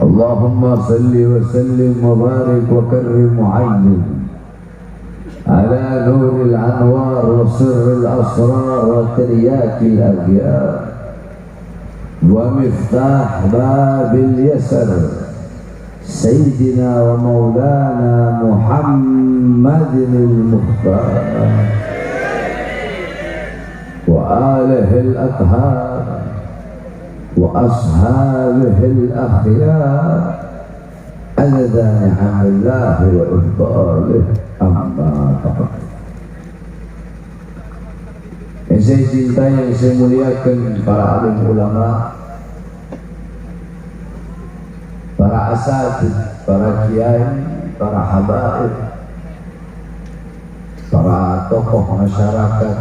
اللهم صل وسلم وبارك وكرم وعلم على نور الأنوار وسر الأسرار وترياك الأغيار ومفتاح باب اليسر سيدنا ومولانا محمد المختار وآله الأطهار وأصحابه الأخيار عدد نعم الله وإفضاله أما بعد. Yang saya cintai, yang saya muliakan para alim ulama, para asatidz, para kiai, para habaib, para tokoh masyarakat,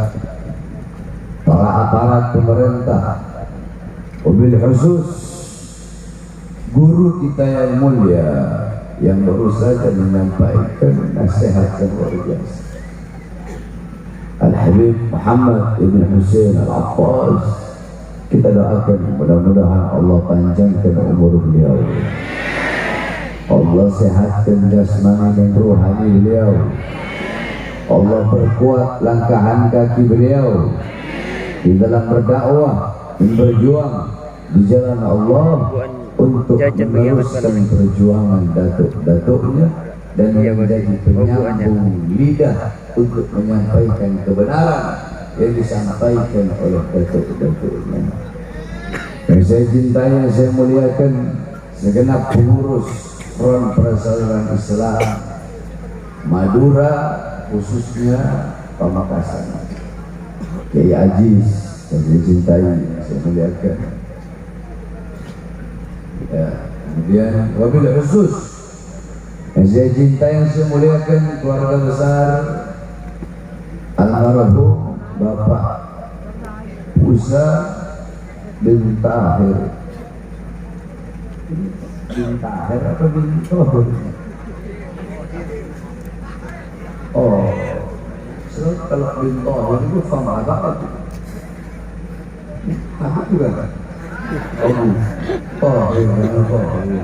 para aparat pemerintah, wabil khusus guru kita yang mulia yang baru saja menyampaikan nasihat yang luar biasa, Al-Habib Muhammad Ibn Hussein Al-Abbas. Kita doakan mudah-mudahan Allah panjangkan umur beliau, Allah sehatkan jasmani dan rohani beliau, Allah perkuat langkahan kaki beliau di dalam berdakwah dan berjuang di jalan Allah untuk meneruskan perjuangan datuk-datuknya dan menjadi penyambung lidah untuk menyampaikan kebenaran yang disampaikan oleh datuk-datuknya. Yang saya cintai, yang saya muliakan segenap pengurus Front Persaudaraan Islam Madura, khususnya Pamekasan, Kiai Aziz yang saya cintai, yang saya muliakan. Ya, kemudian wabil khusus yang saya cintai, yang saya muliakan keluarga besar almarhum Bapak Musa bin Tahir. Bin Tahir apa bin Tohir? Oh, kalau bin Tohir itu sama banget. Aku juga kan? Tohir, Tohir.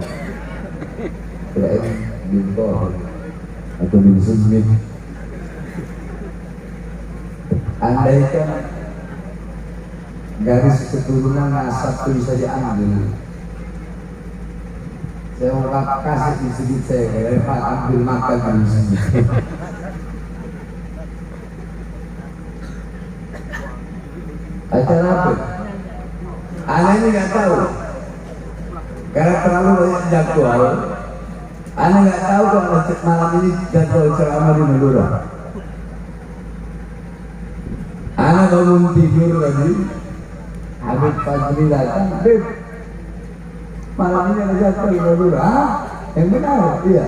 Kirain bin Tohir atau bin Smith. Andaikan garis keturunan nasab itu bisa diambil, saya mau kasih di sedikit saya kayak ambil makan di sini. Acara apa? Anak ini nggak tahu karena terlalu banyak jadwal. Anak nggak tahu kalau malam ini jadwal ceramah di Madura. Anak bangun tidur tadi, Habib Fadli datang, Habib, malam ini ada jadwal di Madura. Yang benar, iya.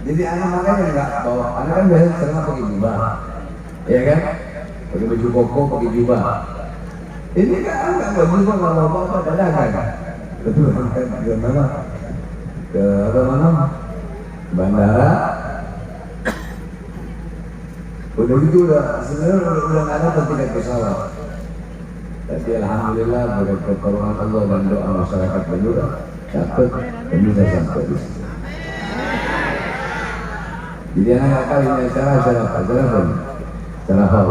Jadi anak makanya nggak bawa, anak kan biasa ceramah pakai jubah, iya kan? Pakai baju koko, pakai jubah. Ini kan nggak bawa jubah, nggak bawa apa-apa, dagangan. Betul kan? Ke mana? Ke apa mana? Bandara. Udah gitu sebenarnya udah nggak ada tiket pesawat. Tapi alhamdulillah berkat pertolongan Allah dan doa masyarakat Madura dapat dan bisa sampai di sini. Jadi anak nggak tahu ini acara apa? Acara hal.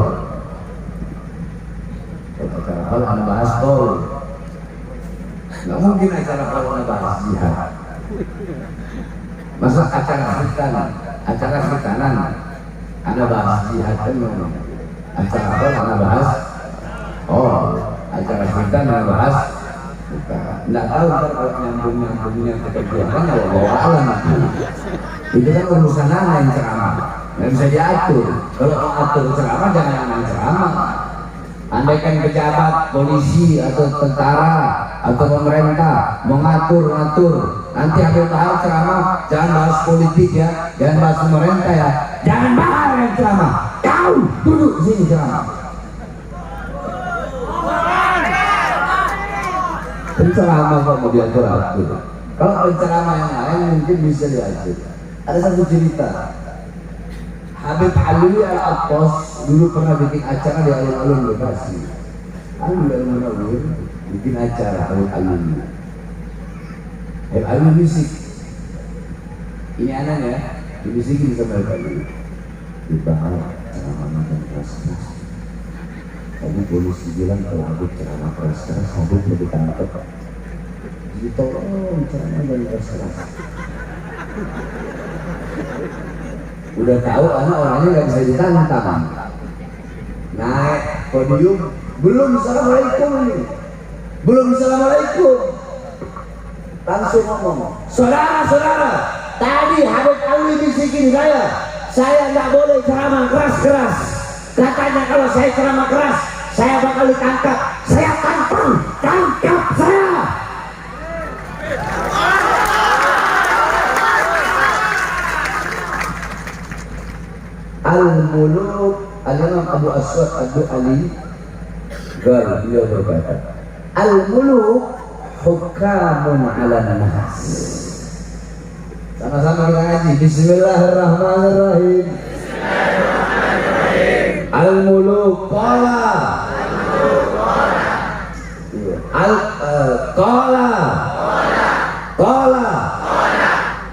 Acara hal anak bahas tol. Nggak mungkin acara hal anak bahas jihad. Masa acara khitanan. Anda bahas jihad kan acara apa Anda bahas? Oh, acara kita Anda bahas? Bukan. Nggak tahu ntar kalau nyambungnya keperjuangan ya Allah alam. Itu kan urusan anak yang ceramah, nggak bisa diatur. Kalau mau atur ceramah jangan anak ceramah. Andaikan pejabat, polisi atau tentara atau pemerintah mau ngatur, nanti Habib Bahar ceramah jangan bahas politik ya, jangan bahas pemerintah ya, jangan bahas yang ceramah. Kau duduk di sini ceramah. Penceramah kok mau diatur-atur. Kalau penceramah yang lain mungkin bisa diatur. Ada satu cerita. Habib Ali Al-Abbas dulu pernah bikin acara di alun-alun Bekasi. Alun-alun bikin acara Habib Ali. Habib bisik. Ini anaknya dibisikin sama Habib. Dibahas ceramah dan keras-keras. Tadi polisi bilang kalau Habib ceramah keras-keras, Habib lebih ditangkap. Jadi tolong ceramah dan keras-keras. Udah tahu anak orangnya nggak bisa ditantang. Naik podium, belum assalamualaikum nih, belum assalamualaikum. Langsung ngomong, saudara-saudara, tadi Habib Alwi bisikin saya nggak boleh ceramah keras-keras. Katanya kalau saya ceramah keras, saya bakal ditangkap. Saya tangkap saya. Al-Muluk Al-Imam Abu Aswad Ad-Du'ali beliau berkata, Al-Muluk hukamun ala nas. Sama-sama kita ngaji. Bismillahirrahmanirrahim. Al-Muluk qala qala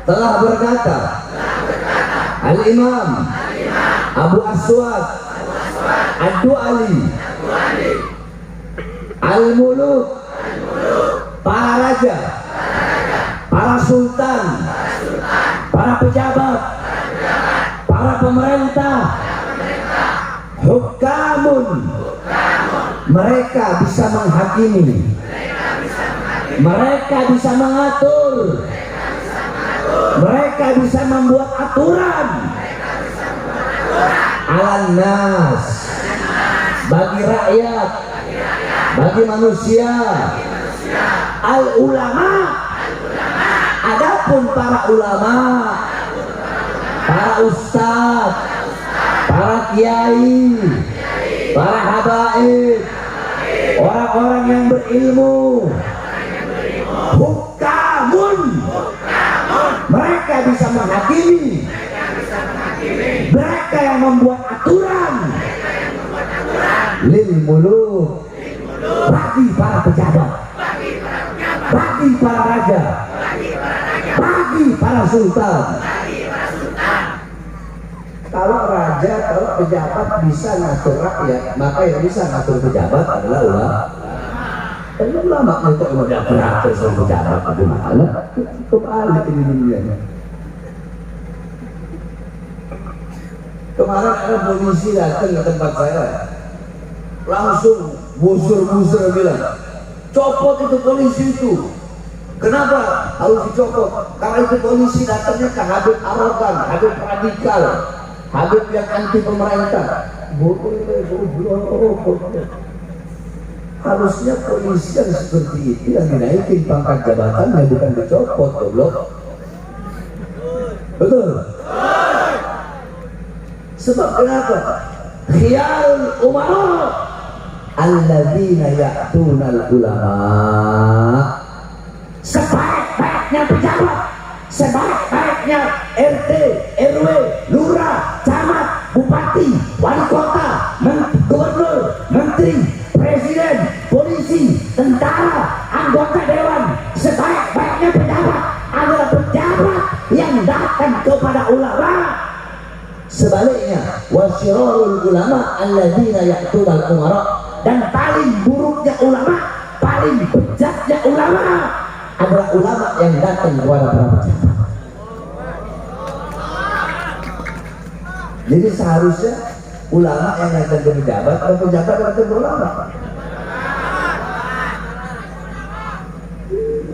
telah berkata Al-Imam Abu Aswad Ad-Du'ali, Al-Muluk para raja, para sultan, para pejabat, para pemerintah, hukamun, mereka bisa menghakimi, mereka bisa mengatur, mereka bisa membuat aturan alannas, bagi rakyat, bagi manusia. Al-ulama, adapun para ulama, para ustaz, para kiai, para habaib, orang-orang yang berilmu, hukamun, mereka bisa menghakimi, mereka yang membuat aturan, lil muluk, bagi para pejabat, bagi para raja, bagi para sultan. Kalau raja, kalau pejabat bisa ngatur rakyat, maka yang bisa ngatur pejabat adalah ulama. Dan ulama untuk mengatur pejabat bagaimana? Kembali ini dunianya. Kemarin ada polisi datang ke tempat saya, langsung busur-busur bilang, copot itu polisi itu. Kenapa harus dicopot? Karena itu polisi datangnya ke Habib arogan, Habib radikal, Habib yang anti pemerintah. Harusnya polisi yang seperti itu yang dinaikin pangkat jabatannya, bukan dicopot, goblok. Betul? Sebab kenapa? Khiyal umara alladzina ya'tunal ulama. Sebaik-baiknya pejabat, sebaik-baiknya RT, RW, lurah, camat, bupati, wali kota, gubernur, menteri, presiden, polisi, tentara, anggota dewan, sebaik-baiknya pejabat adalah pejabat yang datang kepada ulama. Sebaliknya, wasyirarul ulama alladzina ya'tunal umara, dan paling buruknya ulama, paling bejatnya ulama adalah ulama yang datang kepada para pejabat. Jadi seharusnya ulama yang datang ke pejabat atau pejabat datang ke ulama.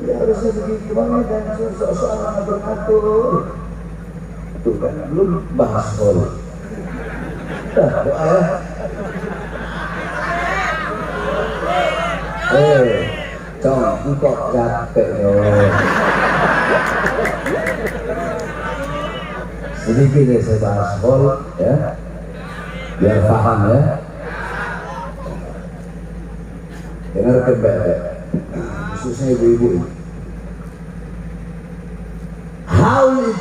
Ya harusnya begitu banget, dan soal ngatur-ngatur. Tuh kan, belum bahas sekolah. Doa ya. Cong, kok capek dong. Sedikit deh saya bahas sekolah, ya, biar paham ya. Dengarkan baik-baik, khususnya ibu-ibu ini. Haul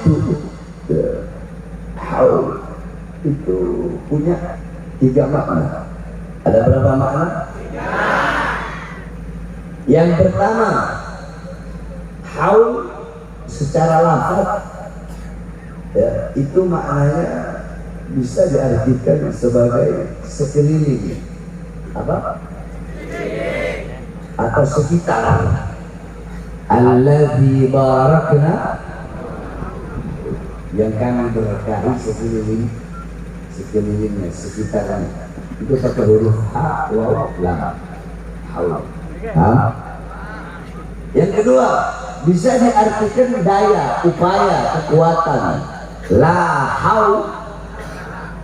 itu punya 3 makna. Ada berapa makna? Yang pertama, haul secara lafaz ya, itu maknanya bisa diartikan sebagai sekeliling apa? Atau sekitar. Alladzi barakna, yang kami berkahi sekelilingnya, sekitarnya. Itu pakai huruf ha, waw, lam, haul. Yang kedua, bisa diartikan daya, upaya, kekuatan. La haul,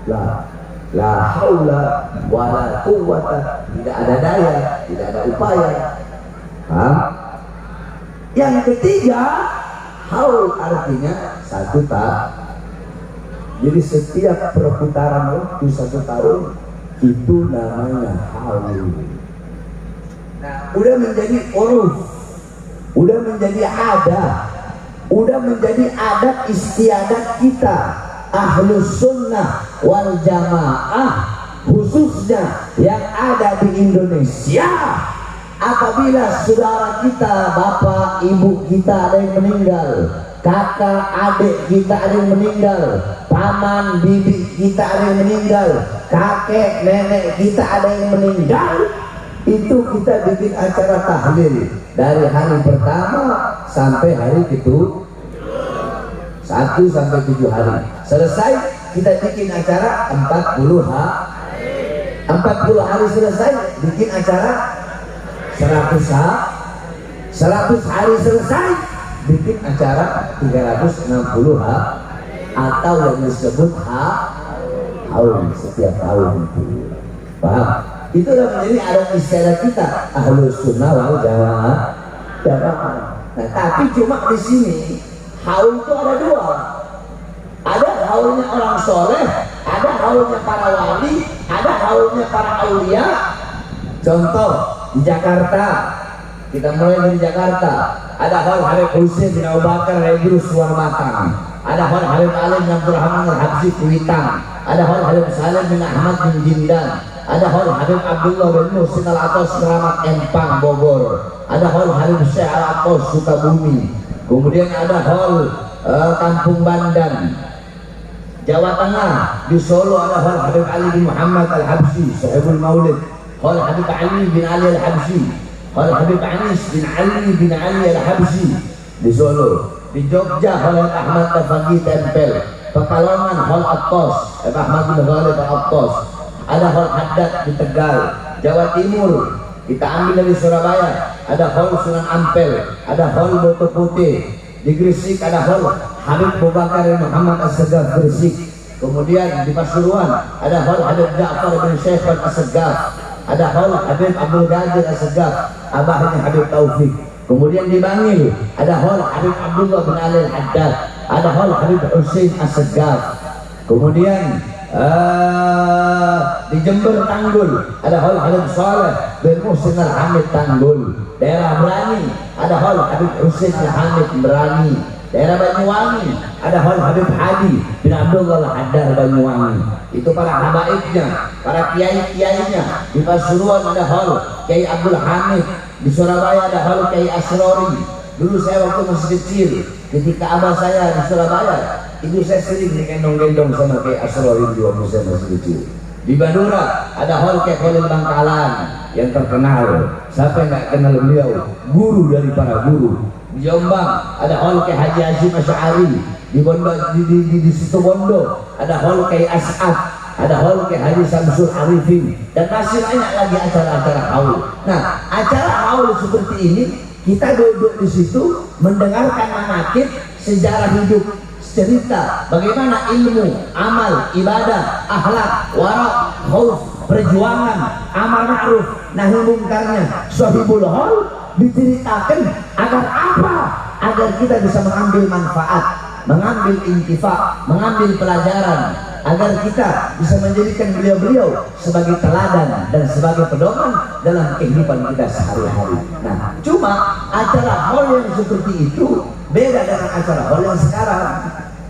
la haula wala quwwata, tidak ada daya, tidak ada upaya. Yang ketiga, haul artinya satu tahun. Jadi setiap perputaran waktu 1 tahun itu namanya haul. Nah, udah menjadi uruf, udah menjadi adat, udah menjadi adat istiadat kita Ahlus Sunnah wal Jamaah, khususnya yang ada di Indonesia. Apabila saudara kita, bapak, ibu kita ada yang meninggal, kakak, adik kita ada yang meninggal, paman, bibi kita ada yang meninggal, kakek, nenek kita ada yang meninggal, itu kita bikin acara tahlil dari hari pertama sampai hari ke-7, 1 sampai 7 hari. Selesai kita bikin acara 40 hari selesai, bikin acara 100 hari selesai, bikin acara 360 hari, atau yang disebut haul setiap tahun itu. Paham? Itulah menjadi adat istiadat kita Ahlus Sunnah wal Jamaah. Nah, tapi cuma di sini haul itu ada 2. Ada haulnya orang soleh, ada haulnya para wali, ada haulnya para aulia. Contoh di Jakarta, kita mulai dari Jakarta. Ada haul Habib Husain bin Abu Bakar Idrus Suwarmatang, ada haul Habib Ali bin Abdurrahman Al-Habsyi Kuitang, ada haul Habib Salim bin Ahmad bin Jindan, ada haul Habib Abdullah bin Muhsin Al-Atas Keramat Empang Bogor, ada haul Habib Syekh Al-Atas Sukabumi, kemudian ada haul Kampung Bandan Jawa Tengah. Di Solo ada haul Habib Ali bin Muhammad Al-Habsyi Sahibul Maulid, haul Habib Ali bin Ali Al-Habsyi, haul Habib Anis bin Ali bin Ali Al-Habsyi di Solo. Di Jogja haul Ahmad Tafaqi Tempel. Pekalongan haul Attos Ahmad bin Ghalib Attos. Ada haul Haddad di Tegal. Jawa Timur kita ambil dari Surabaya, ada haul Sunan Ampel, ada haul Boto Putih. Di Gresik ada haul Habib Abu Bakar Muhammad As-Segaf Gresik. Kemudian di Pasuruan ada haul Habib Ja'far bin Syekh As-Segaf, ada haul Habib Abdul Qadir As-Segaf, abahnya Habib Taufik. Kemudian di Bangil ada haul Habib Abdullah bin Ali Al-Haddad, ada haul Habib Husain As-Segaf. Kemudian di Jember Tanggul ada haul Habib Saleh bin Muhsin Al-Hamid Tanggul. Daerah Berani ada haul Habib Husain Al-Hamid Berani. Daerah Banyuwangi ada haul Habib Hadi bin Abdullah Al-Haddad Banyuwangi. Itu para habaibnya, para kiai-kiainya. Di Pasuruan ada haul Kiai Abdul Hamid. Di Surabaya ada haul Kiai Asrori. Dulu saya waktu masih kecil, ketika abah saya di Surabaya, itu saya sering digendong-gendong sama Kiai Asrori di waktu saya masih kecil. Di Madura ada haul Kiai Khalil Bangkalan yang terkenal. Siapa yang nggak kenal beliau? Guru dari para guru. Di Jombang ada haul Kiai Haji Hasyim Asy'ari. Di Bondo, di Situbondo ada haul Kiai As'ad, ada haul Kiai Haji Samsul Arifin, dan masih banyak lagi acara-acara haul. Nah, acara haul seperti ini kita duduk di situ mendengarkan manaqib, sejarah hidup, cerita bagaimana ilmu, amal, ibadah, akhlak, wara, khauf, perjuangan, amar ma'ruf, nahi mungkarnya sahibul haul diceritakan agar apa? Agar kita bisa mengambil manfaat, mengambil intifa, mengambil pelajaran, agar kita bisa menjadikan beliau-beliau sebagai teladan dan sebagai pedoman dalam kehidupan kita sehari-hari. Nah, cuma acara haul yang seperti itu beda dengan acara haul yang sekarang.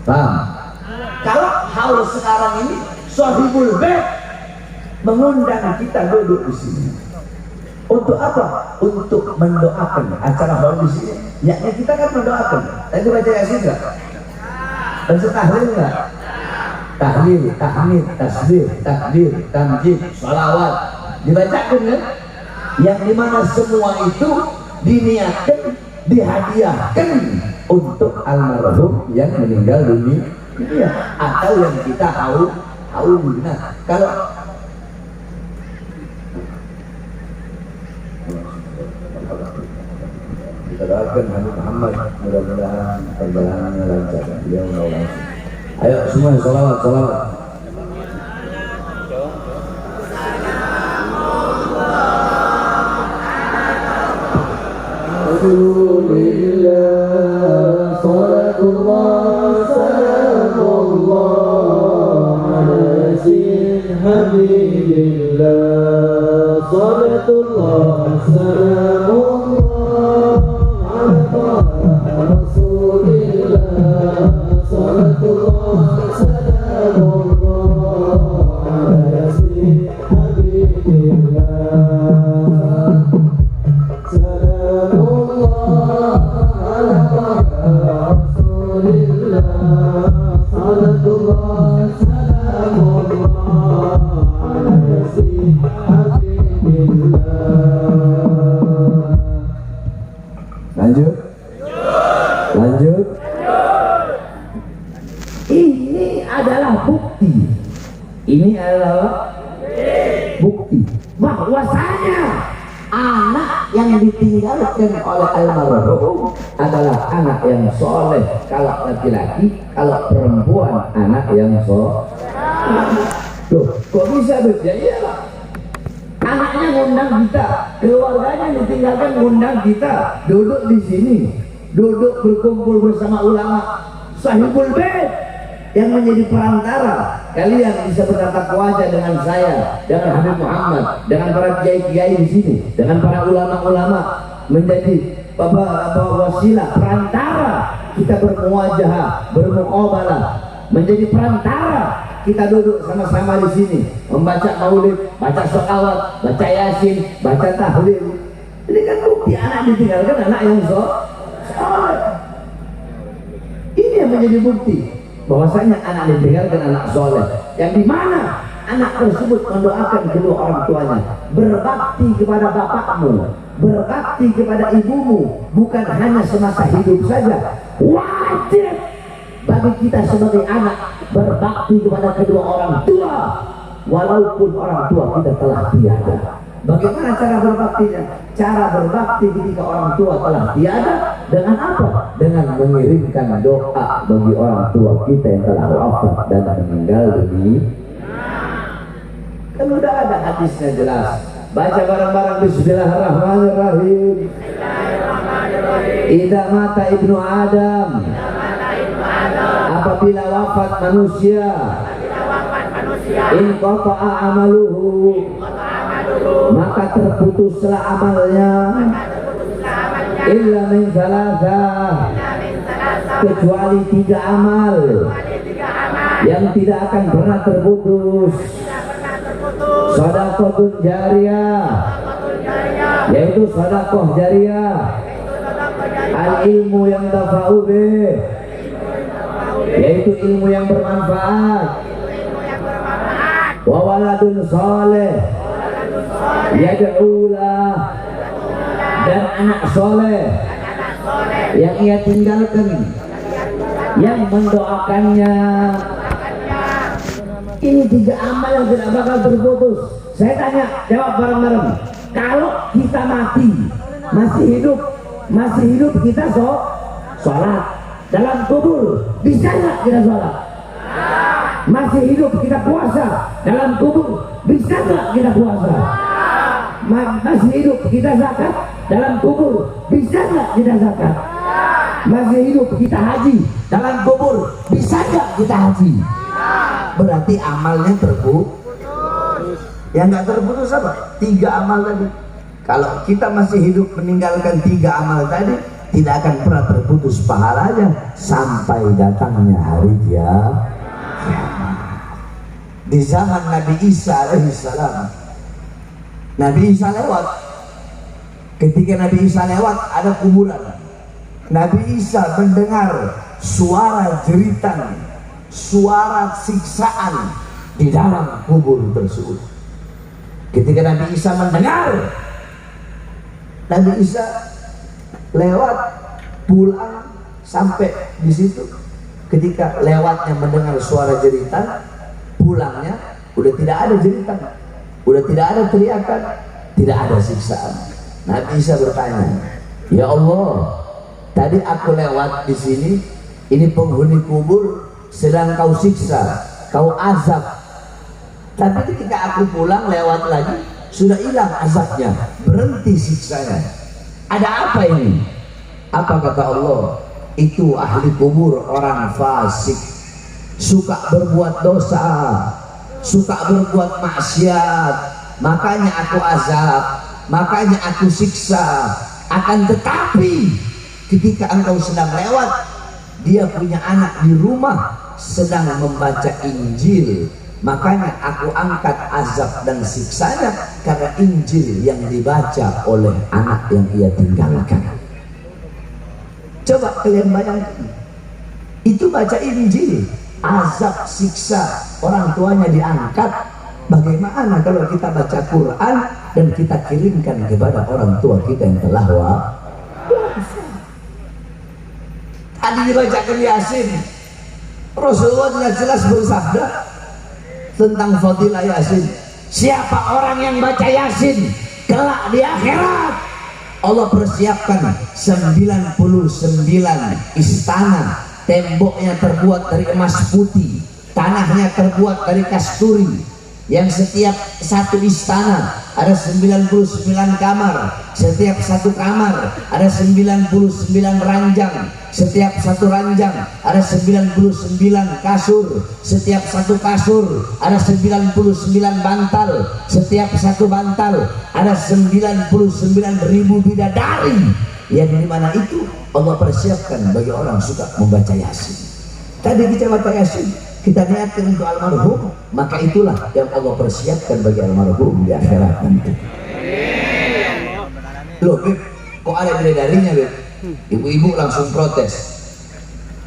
Paham? Kalau haul sekarang ini sahibul bait mengundang kita duduk di sini. Untuk apa? Untuk mendoakan. Acara haul di sini, yakni kita kan mendoakan. Tadi baca Yasin enggak? Baca tahlil enggak? Tahlil, tahmid, tasbih, takbir, tamjid, salawat dibacakan kan? Yang dimana semua itu diniatkan, dihadiahkan untuk almarhum yang meninggal dunia atau yang kita haul. Nah, kalau kita doakan Nabi Muhammad mudah-mudahan perjalanannya lancar, beliau langsung. Ayo semua salawat. Rasulillah salatullah salamullah ala yasin habibillah salatullah salamullah Rasulillah salatullah salamullah ala yasin habibillah salamullah ala Rasulillah salatullah salamullah ala yasin habibillah. Lanjut. Ini adalah bukti bahwasanya anak yang ditinggalkan oleh almarhum adalah anak yang soleh kalau laki-laki, kalau perempuan anak yang soleh. Loh, kok bisa beda? Iyalah, anaknya ngundang kita, keluarganya ditinggalkan ngundang kita, duduk di sini, duduk berkumpul bersama ulama sahibul bait yang menjadi perantara kalian bisa bertatap wajah dengan saya, dengan Habib Muhammad, dengan para kiai-kiai di sini, dengan para ulama-ulama, menjadi wasilah, perantara kita bermuwajahah, bermuqabalah, menjadi perantara kita duduk sama-sama di sini membaca maulid, baca sholawat, baca yasin, baca tahlil. Ini kan bukti anak ditinggalkan anak yang soleh. Ini yang menjadi bukti bahwasanya anak ditinggalkan anak soleh, yang dimana anak tersebut mendoakan kedua orang tuanya, berbakti kepada bapakmu, berbakti kepada ibumu, bukan hanya semasa hidup saja. Wajib bagi kita sebagai anak berbakti kepada kedua orang tua walaupun orang tua kita telah tiada. Bagaimana cara berbaktinya? Cara berbakti ketika orang tua telah tiada dengan apa? Dengan mengirimkan doa bagi orang tua kita yang telah wafat dan meninggal dunia. Kan udah ada hadisnya jelas. Baca bareng-bareng Bismillahirrahmanirrahim. Idza mata ibnu Adam, apabila wafat manusia, in qata'a amaluhu, maka terputuslah amalnya, illa min salasah, kecuali 3 amal yang tidak akan pernah terputus. Shadaqatun jariyah, yaitu sedekah jariyah, al ilmu yang tafa'u bih, yaitu ilmu yang bermanfaat, wa waladun saleh yad'ulah, dan anak soleh yang ia tinggalkan yang mendoakannya. Ini 3 amal yang tidak bakal terputus. Saya tanya, jawab bareng-bareng. Kalau kita mati, masih hidup kita sholat dalam kubur, bisa nggak kita sholat? Masih hidup kita puasa dalam kubur, bisa nggak kita puasa? Masih hidup kita zakat dalam kubur, bisa nggak kita zakat? Masih hidup kita haji dalam kubur, bisa nggak kita haji? Berarti amalnya terputus. Yang nggak terputus apa? 3 amal tadi. Kalau kita masih hidup meninggalkan 3 amal tadi, tidak akan pernah terputus pahalanya sampai datangnya hari kiamat. Di zaman Nabi Isa alaihissalam, Nabi Isa lewat, Ketika Nabi Isa lewat ada kuburan. Nabi Isa mendengar suara jeritan, suara siksaan di dalam kubur tersebut. Ketika Nabi Isa mendengar, Nabi Isa lewat pulang sampai di situ. Ketika lewatnya mendengar suara jeritan, pulangnya udah tidak ada jeritan, udah tidak ada teriakan, tidak ada siksaan. Nabi Isa bertanya, ya Allah, tadi aku lewat di sini, ini penghuni kubur sedang kau siksa, kau azab. Tapi ketika aku pulang lewat lagi, sudah hilang azabnya, berhenti siksanya. Ada apa ini? Apa kata Allah? Itu ahli kubur orang fasik, suka berbuat dosa, suka berbuat maksiat, makanya aku azab, makanya aku siksa. Akan tetapi ketika engkau sedang lewat, dia punya anak di rumah sedang membaca Injil, makanya aku angkat azab dan siksanya karena Injil yang dibaca oleh anak yang ia tinggalkan. Coba kalian bayangkan, itu baca Injil, azab siksa orang tuanya diangkat. Bagaimana kalau kita baca Quran dan kita kirimkan kepada orang tua kita yang telah wafat? Tadi dibacakan Yasin, Rasulullah jelas bersabda tentang fadilah Yasin. Siapa orang yang baca Yasin kelak di akhirat, Allah persiapkan 99 istana, temboknya terbuat dari emas putih, tanahnya terbuat dari kasturi, yang setiap satu istana ada 99 kamar, setiap satu kamar ada 99 ranjang, setiap satu ranjang ada 99 kasur, setiap satu kasur ada 99 bantal, setiap satu bantal ada 99.000 bidadari, yang dimana itu Allah persiapkan bagi orang suka membaca Yasin. Tadi kita baca Yasin, kita niatkan untuk almarhum, maka itulah yang Allah persiapkan bagi almarhum di akhirat nanti. Loh Beb, kok ada bidadarinya Beb? Ibu-ibu langsung protes.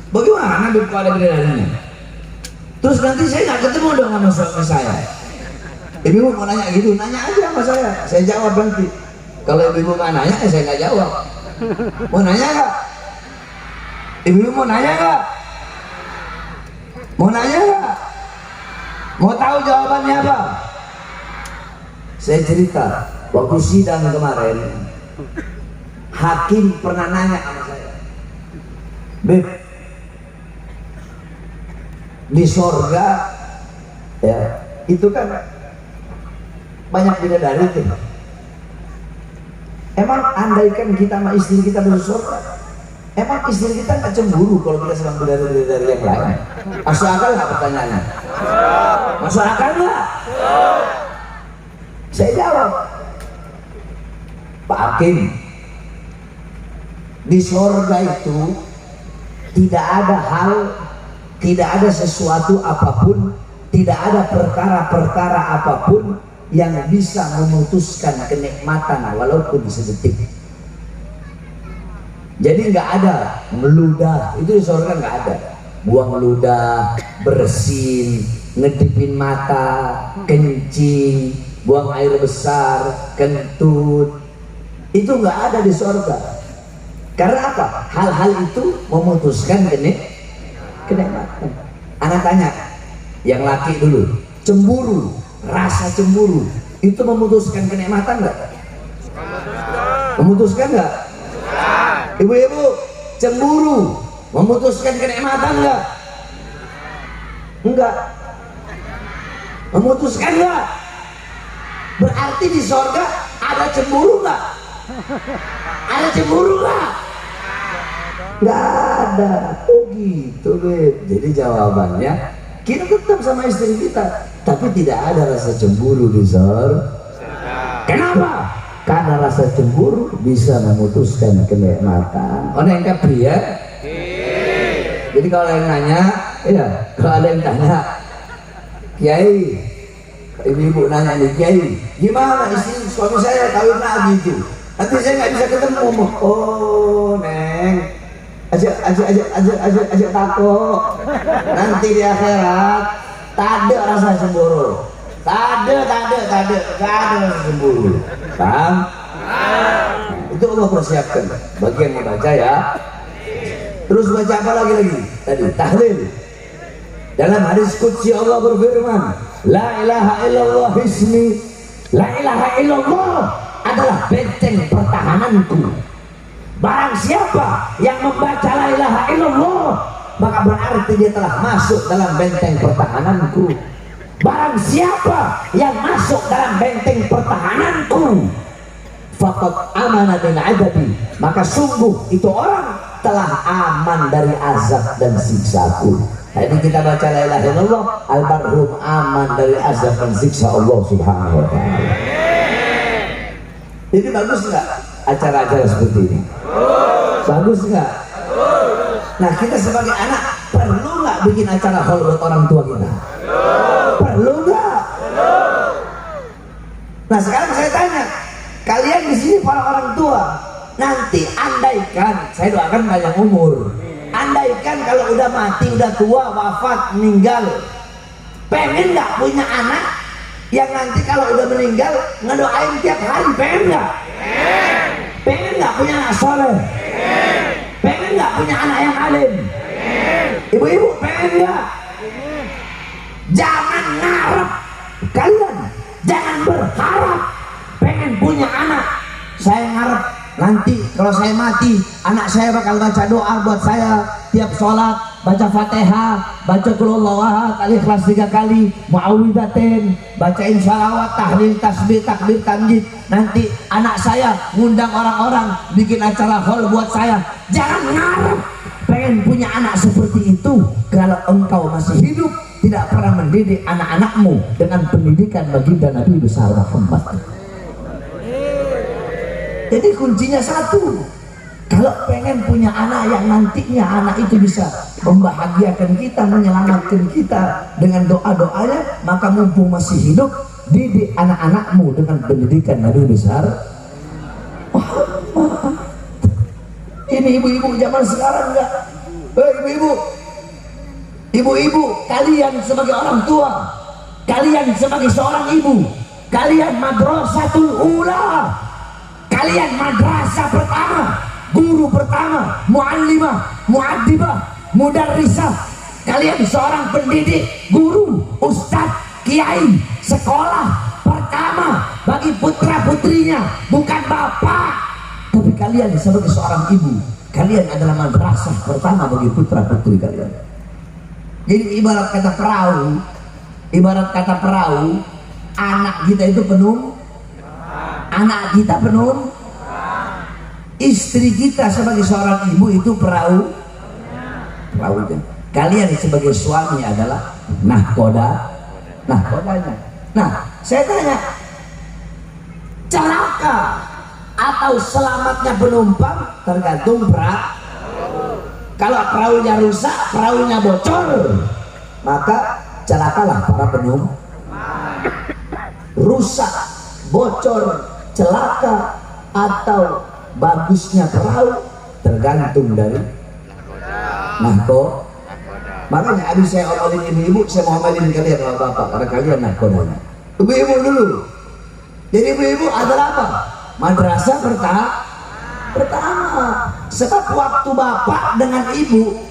Bagaimana Beb kok ada bidadarinya? Terus nanti saya nggak ketemu dong sama suami saya. Ibu mau nanya gitu, nanya aja sama saya jawab nanti. Kalau ibu nggak nanya, saya nggak jawab. Mau nanya nggak? Ibu mau nanya nggak? Mau nanya nggak? Mau tahu jawabannya apa? Saya cerita, waktu sidang kemarin, hakim pernah nanya sama saya, Beb, di sorga ya itu kan banyak bidadari tuh. Emang andaikan kita sama istri kita masuk surga, emang istri kita nggak cemburu kalau kita sedang bidadari yang lain? Masuk akal nggak pertanyaannya? Masuk akal nggak? Saya jawab, Pak Hakim, di surga itu tidak ada hal, tidak ada sesuatu apapun, tidak ada perkara-perkara apapun yang bisa memutuskan kenikmatan walaupun sedetik. Jadi nggak ada meludah, itu di surga nggak ada. Buang ludah, bersin, ngedipin mata, kencing, buang air besar, kentut, itu nggak ada di surga. Karena apa? Hal-hal itu memutuskan kenikmatan. Anak tanya, yang laki dulu, cemburu, rasa cemburu itu memutuskan kenikmatan nggak? Memutuskan nggak? Ibu-ibu, cemburu memutuskan kenikmatan nggak? Enggak. Memutuskan nggak? Berarti di surga ada cemburu nggak? Ada cemburu nggak? Nggak ada. Oh gitu Beb. Jadi jawabannya, kita tetap sama istri kita, tapi tidak ada rasa cemburu di surga. Kenapa? Karena rasa cemburu bisa memutuskan kenikmatan. Oh yang kapri ya? Jadi kalau yang nanya, ya kalau ada yang tanya, Kiai, ibu-ibu nanya nih, Kiai, gimana istri suami saya kawin lagi itu? Nanti saya nggak bisa ketemu. Oh neng, aja takut. Nanti di akhirat tak ada rasa cemburu. Tak ada rasa cemburu. Paham? Itu Allah persiapkan. Bagi yang membaca ya. Terus baca apa lagi? Tadi tahlil. Dalam hadis qudsi Allah berfirman, La ilaha illallah ismi. La ilaha illallah adalah benteng pertahananku. Barang siapa yang membaca la ilaha illallah, maka berarti dia telah masuk dalam benteng pertahananku. Barang siapa yang masuk dalam benteng pertahananku, faqad amana min adabi, maka sungguh itu orang telah aman dari azab dan siksaku. Jadi kita baca la ilaha illallah, almarhum aman dari azab dan siksa Allah Subhanahu wa taala. Jadi bagus nggak acara-acara seperti ini? Bagus nggak? Nah kita sebagai anak perlu nggak bikin acara hall buat orang tua kita? Perlu nggak? Nah sekarang saya tanya, kalian di sini para orang tua, nanti andaikan, saya doakan panjang umur, andaikan kalau udah mati, udah tua, wafat, meninggal, pengen nggak punya anak yang nanti kalau udah meninggal ngedoain tiap hari? Pengen nggak? Pengen nggak punya anak soleh? Pengen nggak punya anak yang alim? Ibu-ibu pengen nggak? Jangan ngarep kalian, jangan berharap pengen punya anak. Saya ngarep nanti kalau saya mati, anak saya bakal baca doa buat saya tiap sholat, baca Fatihah, baca Qul Huwallahu Ahad, Al-Ikhlas 3 kali, Muawwidzatain, bacain shalawat, tahlil, tasbih, takbir, tamjid. Nanti anak saya ngundang orang-orang bikin acara hall buat saya. Jangan ngarep pengen punya anak seperti itu kalau engkau masih hidup, tidak pernah mendidik anak-anakmu dengan pendidikan baginda Nabi besar Muhammad. Jadi kuncinya satu, kalau pengen punya anak yang nantinya anak itu bisa membahagiakan kita, menyelamatkan kita dengan doa-doanya, maka mumpung masih hidup, didik anak-anakmu dengan pendidikan Nabi besar Muhammad. Ini ibu-ibu zaman sekarang enggak? Ibu-ibu, kalian sebagai orang tua, kalian sebagai seorang ibu, kalian madrasatul ula, kalian madrasah pertama, guru pertama, muallimah, muaddibah, mudarrisah, kalian seorang pendidik, guru, ustadz, kiai, sekolah pertama bagi putra putrinya, bukan bapak, tapi kalian sebagai seorang ibu, kalian adalah madrasah pertama bagi putra putri kalian. Jadi ibarat kata perahu, anak kita itu penuh, anak kita penuh, istri kita sebagai seorang ibu itu perahunya. Kalian sebagai suami adalah nahkodanya. Nah, saya tanya, celaka atau selamatnya penumpang tergantung perahu. Kalau perahunya rusak, perahunya bocor, maka celakalah para penumpang. Rusak, bocor, celaka, atau bagusnya perahu tergantung dari nahkoda. Makanya habis saya omelin ibu-ibu, saya mau omelin kalian bapak-bapak, karena kalian nahkodanya. Ibu-ibu dulu. Jadi ibu-ibu adalah apa? Madrasah pertama. Sebab waktu bapak dengan ibu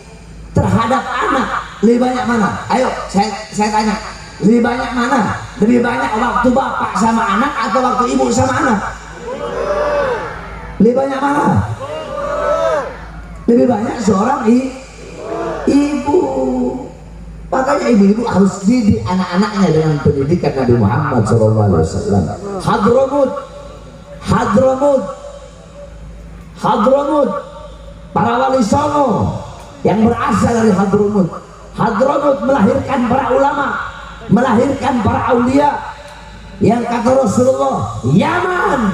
terhadap anak lebih banyak mana? Ayo saya tanya, lebih banyak mana? Lebih banyak waktu bapak sama anak atau waktu ibu sama anak? Lebih banyak mana? Lebih banyak seorang ibu. Makanya ibu-ibu harus didik anak-anaknya dengan pendidikan Nabi Muhammad SAW. Hadramut, para wali songo yang berasal dari Hadramut. Hadramut melahirkan para ulama, melahirkan para aulia. Yang kata Rasulullah, Yaman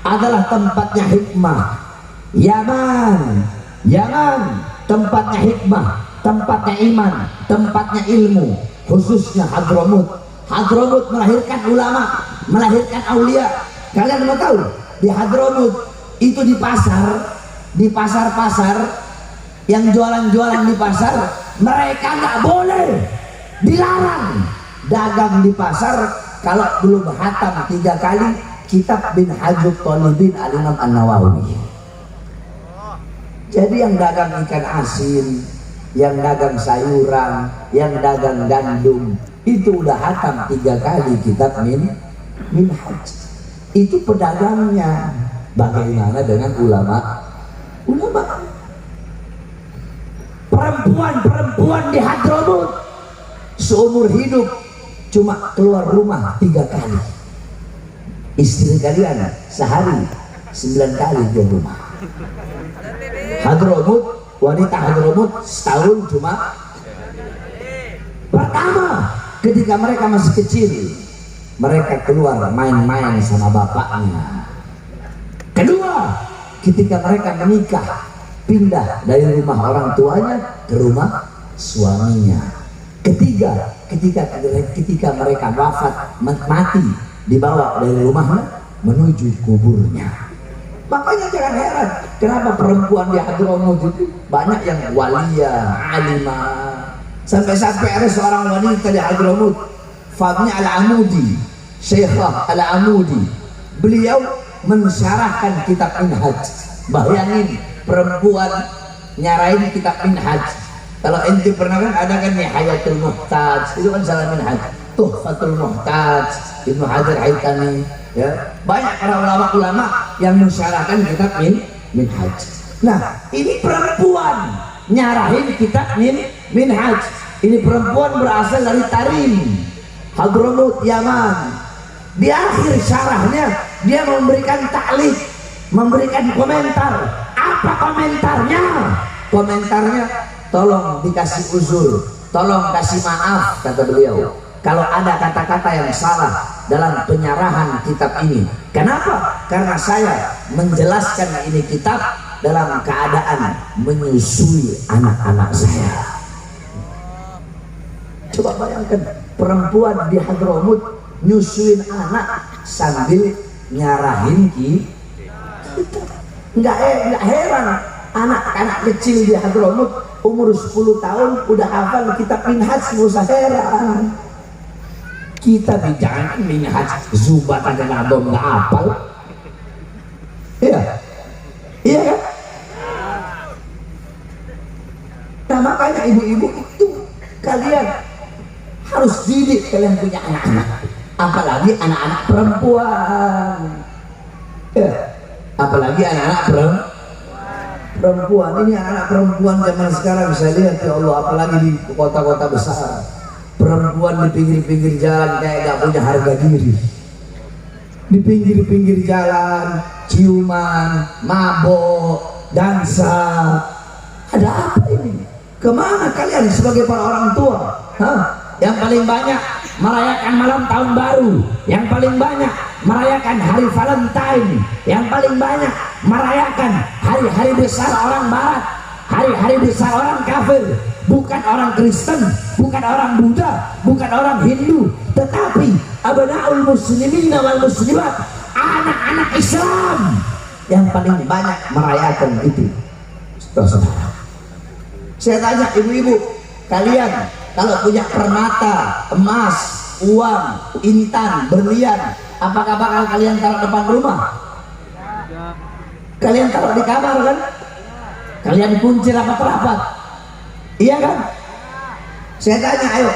adalah tempatnya hikmah. Yaman tempatnya hikmah, tempatnya iman, tempatnya ilmu, khususnya Hadramut. Hadramut melahirkan ulama, melahirkan aulia. Kalian mau tahu di Hadramut itu di pasar-pasar yang jualan-jualan di pasar, mereka nggak boleh, dilarang dagang di pasar kalau belum hatam 3 kali kitab Minhajut Thalibin Al-Imam An-Nawawi. Jadi yang dagang ikan asin, yang dagang sayuran, yang dagang gandum, itu udah hatam 3 kali kitab Minhaj. Itu pedagangnya. Bagaimana dengan ulama? Perempuan di Hadramut seumur hidup cuma keluar rumah 3 kali. Istri kalian sehari 9 kali di rumah. Hadramut, wanita Hadramut setahun cuma. Pertama, ketika mereka masih kecil, mereka keluar main-main sama bapaknya. Kedua, ketika mereka menikah, pindah dari rumah orang tuanya ke rumah suaminya. Ketiga, ketika mereka wafat, mati, dibawa dari rumahnya menuju kuburnya. Makanya jangan heran kenapa perempuan di Hadramut itu banyak yang waliyah, alimah. Sampai-sampai ada seorang wanita di Hadramut, Fahmi Al-Amudi, Syekhah Al-Amudi. Beliau mensyarahkan kitab Minhaj. Bayangin perempuan nyarain kitab Minhaj. Kalau ente pernah kan ada kan Nihayatul Muhtaj, itu kan salah Minhaj. Tuhfatul Muhtaj, Ibnu Hajar Haytami, ya. Banyak para ulama-ulama yang mensyarahkan kitab Minhaj. Nah, ini perempuan nyarahin kitab Minhaj. Ini perempuan berasal dari Tarim, Hadramut, Yaman. Di akhir syarahnya dia memberikan taklif, memberikan komentar. Apa komentarnya? Komentarnya, tolong dikasih uzur, tolong kasih maaf, kata beliau, kalau ada kata-kata yang salah dalam penyarahan kitab ini. Kenapa? Karena saya menjelaskan ini kitab dalam keadaan menyusui anak-anak saya. Coba bayangkan perempuan di Hadramut nyusuin anak sambil nyarahin kitab. Nggak heran anak-anak kecil di Hadramut umur 10 tahun udah hafal kitab Minhaj, nggak usah heran. Kita bicara Minhaj Zubat aja ngadom nggak hafal. Iya kan? Nah makanya ibu-ibu itu kalian harus didik, kalian punya anak-anak, apalagi anak-anak perempuan, ya. Apalagi anak-anak perempuan. Ini anak perempuan zaman sekarang saya lihat, ya Allah, apalagi di kota-kota besar, perempuan di pinggir-pinggir jalan kayak gak punya harga diri. Di pinggir-pinggir jalan ciuman, mabok, dansa. Ada apa ini? Kemana kalian sebagai para orang tua? Yang paling banyak merayakan malam tahun baru, yang paling banyak merayakan hari Valentine, yang paling banyak merayakan hari-hari besar orang Barat, hari-hari besar orang kafir, bukan orang Kristen, bukan orang Buddha, bukan orang Hindu, tetapi abnaul muslimin wal muslimat, anak-anak Islam yang paling banyak merayakan itu. Saudara, saya tanya ibu-ibu, kalian kalau punya permata, emas, uang, intan, berlian, apakah bakal kalian taruh depan rumah? Kalian taruh di kamar kan? Kalian kunci rapat-rapat, iya kan? Saya tanya, ayo,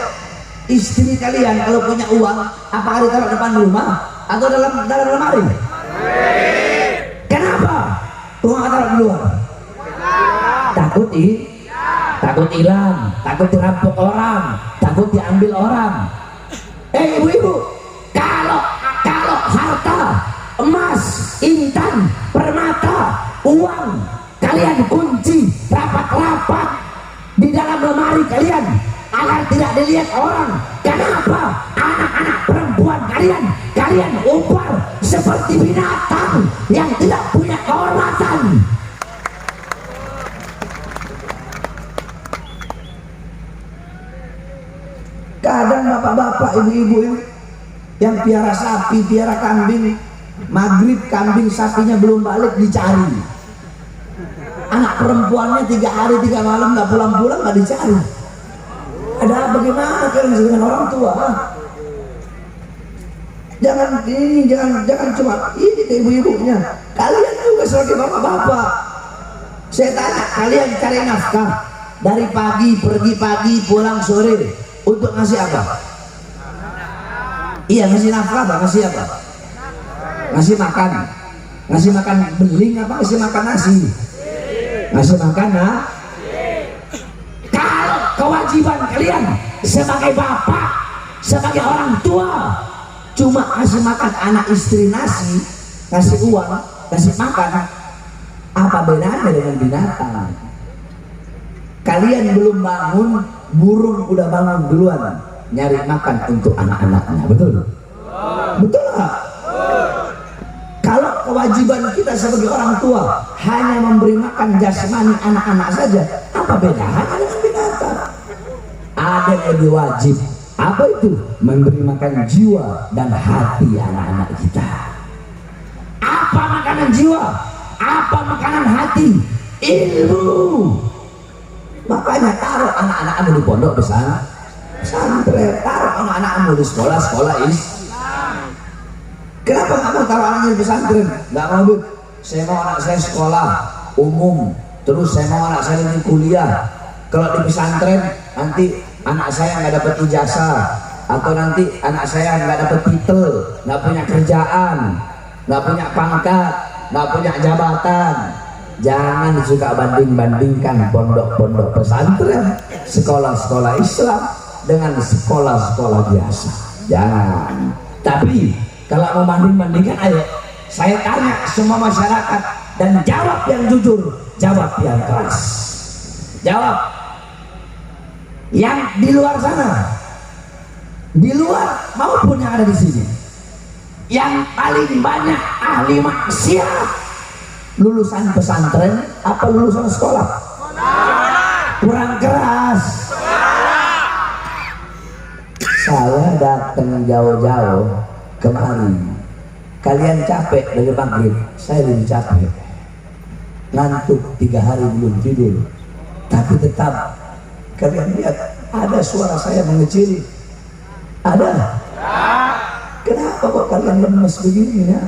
istri kalian kalau punya uang, apakah ditaruh depan rumah atau dalam lemari? Kenapa? Uang taruh di luar? Takut hilang, takut dirampok orang, takut diambil orang. Ibu-ibu, kalau harta, emas, intan, permata, uang kalian kunci rapat-rapat di dalam lemari kalian agar tidak dilihat orang. Kenapa? Anak-anak perempuan kalian umbar seperti binatang yang tidak punya kehormatan. Kadang bapak-bapak, ibu-ibu yang piara sapi, piara kambing, Maghrib kambing sapinya belum balik dicari. Anak perempuannya 3 hari 3 malam nggak pulang-pulang, nggak dicari. Ada bagaimana kalian dengan orang tua? Jangan cuma ini ke ibu-ibunya. Kalian juga sebagai bapak-bapak. Saya tanya, kalian cari nafkah dari pagi, pergi pagi, pulang sore untuk ngasih apa? Iya, ngasih nafkah apa? Ngasih apa? Ngasih makan. Ngasih makan beling apa? Ngasih makan nasi. Ngasih makan Kalau kewajiban kalian sebagai bapak, sebagai orang tua, cuma ngasih makan anak istri nasi, ngasih uang, ngasih makan, apa bedanya dengan binatang? Kalian belum bangun, burung udah bangun duluan nyari makan untuk anak-anaknya, betul? Betul nggak? Kalau kewajiban kita sebagai orang tua hanya memberi makan jasmani anak-anak saja, apa bedanya dengan binatang? Ada yang lebih wajib. Apa itu? Memberi makan jiwa dan hati anak-anak kita. Apa makanan jiwa? Apa makanan hati? Ilmu. Makanya taruh anak-anakmu di pondok pesantren, taruh anak-anakmu di sekolah-sekolah Kenapa nggak mau taruh anaknya di pesantren? Nggak mau, Bu. Saya mau anak saya sekolah umum, terus saya mau anak saya nanti kuliah. Kalau di pesantren nanti anak saya nggak dapat ijazah, atau nanti anak saya nggak dapat titel, nggak punya kerjaan, nggak punya pangkat, nggak punya jabatan. Jangan suka banding-bandingkan pondok-pondok pesantren, sekolah-sekolah Islam dengan sekolah-sekolah biasa. Jangan. Tapi kalau mau banding-bandingkan, ayo saya tanya semua masyarakat dan jawab yang jujur, jawab yang keras. Jawab. Yang di luar sana, di luar maupun yang ada di sini, yang paling banyak ahli maksiat lulusan pesantren apa lulusan sekolah? Kurang keras. Saya datang jauh-jauh kemari, kalian capek dari maghrib, saya lebih capek, ngantuk 3 hari belum tidur, tapi tetap kalian lihat ada suara saya mengecil, ada. Kenapa kok kalian lemes begini ya?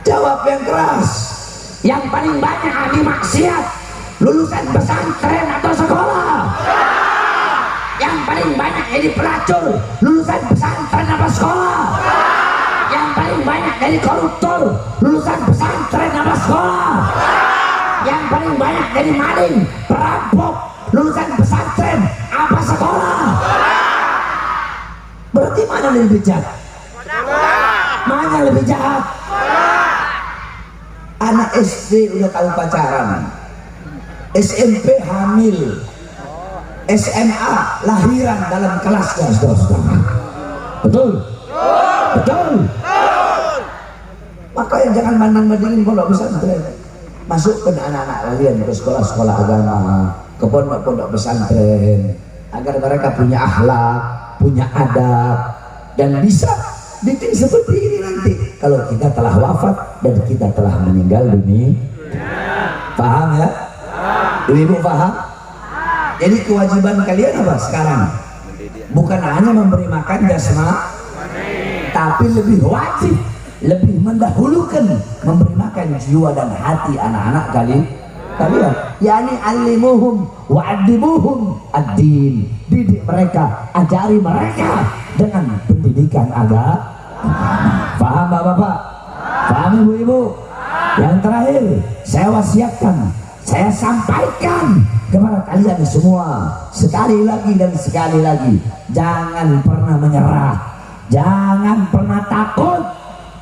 Jawab yang keras. Yang paling banyak ahli maksiat lulusan pesantren atau sekolah? Yang paling banyak jadi pelacur lulusan pesantren apa sekolah? Yang paling banyak jadi koruptor lulusan pesantren apa sekolah? Yang paling banyak jadi maling, perampok lulusan pesantren apa sekolah? Berarti mana lebih jahat? Mana lebih jahat? Anak SD udah tahu pacaran, SMP hamil, SMA lahiran dalam kelasnya, saudara. Betul? Betul? Makanya jangan banding-bandingin pondok pesantren. Masukkan anak-anak kalian ke sekolah-sekolah agama, ke pondok-pondok pesantren, agar mereka punya akhlak, punya adab, dan bisa didik seperti ini nanti kalau kita telah wafat dan kita telah meninggal dunia. Paham ya? Ibu paham? Jadi kewajiban kalian apa sekarang? Bukan hanya memberi makan jasmani, tapi lebih wajib, lebih mendahulukan memberi makan jiwa dan hati anak-anak kalian. Yani alimuhum wa adibuhum ad-din. Didik mereka, ajari mereka dengan pendidikan agama. Paham bapak-bapak? Paham ibu-ibu? Yang terakhir saya wasiatkan, saya sampaikan kepada kalian semua sekali lagi dan sekali lagi, jangan pernah menyerah, jangan pernah takut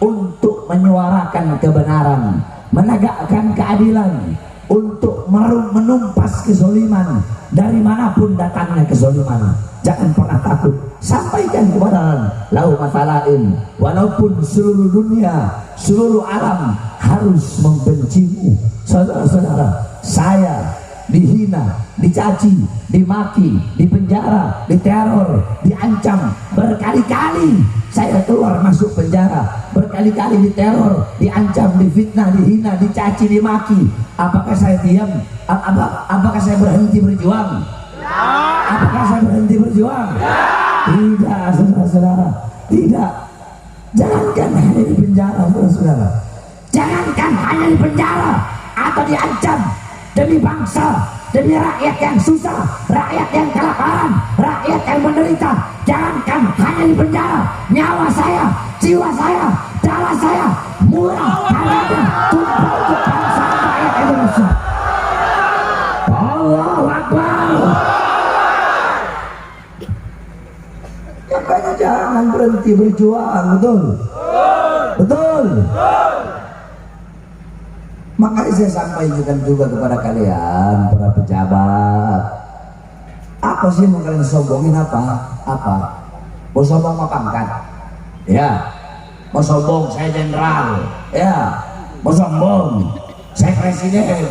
untuk menyuarakan kebenaran, menegakkan keadilan, untuk menumpas kezoliman dari manapun datangnya kezoliman. Jangan pernah takut, sampaikan kepada lau matalain, walaupun seluruh dunia, seluruh alam harus membencimu. Saudara-saudara, saya dihina, dicaci, dimaki, dipenjara, diteror, diancam berkali-kali. Saya keluar masuk penjara, berkali-kali diteror, diancam, difitnah, dihina, dicaci, dimaki. Apakah saya diam? Apakah saya berhenti berjuang? Apakah saya berhenti berjuang? Tidak, saudara-saudara, tidak. Jangankan hanya di penjara, saudara-saudara. Jangankan hanya di penjara atau diancam, demi bangsa, demi rakyat yang susah, rakyat yang kelaparan, rakyat yang menderita. Jangankan hanya di penjara, nyawa saya, jiwa saya, darah saya murah harganya tumpah untuk bangsa rakyat Indonesia. Allahu Akbar. Makanya jangan berhenti berjuang, betul? Betul. Makanya saya sampaikan juga kepada kalian, para pejabat. Apa sih mau kalian sombongin apa? Mau sombong mau pangkat? Ya. Mau sombong saya jenderal? Ya. Mau sombong saya presiden?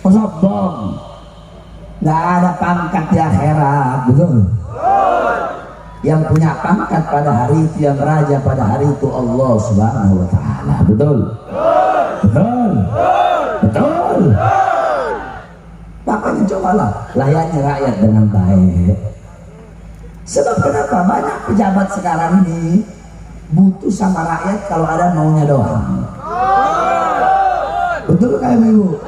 Mau sombong? Nggak ada pangkat di akhirat, betul? Yang punya pangkat pada hari itu, yang raja pada hari itu Allah Subhanahu wa Ta'ala, betul? Betul. Betul. Makanya cobalah layani rakyat dengan baik. Sebab kenapa banyak pejabat sekarang ini butuh sama rakyat kalau ada maunya doang. Betul kan Ibu?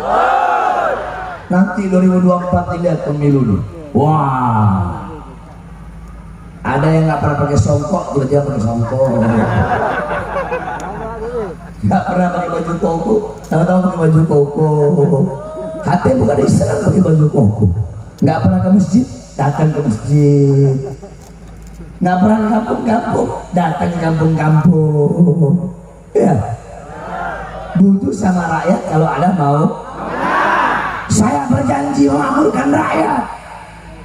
Nanti 2024 dilihat pemilu nih. Wah, ada yang nggak pernah pakai songkok, dia pakai songkok. Nggak pernah pakai baju koko, tahu-tahu pakai baju koko. Hati bukan Islam pakai baju koko. Nggak pernah ke masjid, datang ke masjid. Nggak pernah ke kampung-kampung, datang ke kampung-kampung. Ya, butuh sama rakyat kalau ada mau. Saya berjanji memakmurkan rakyat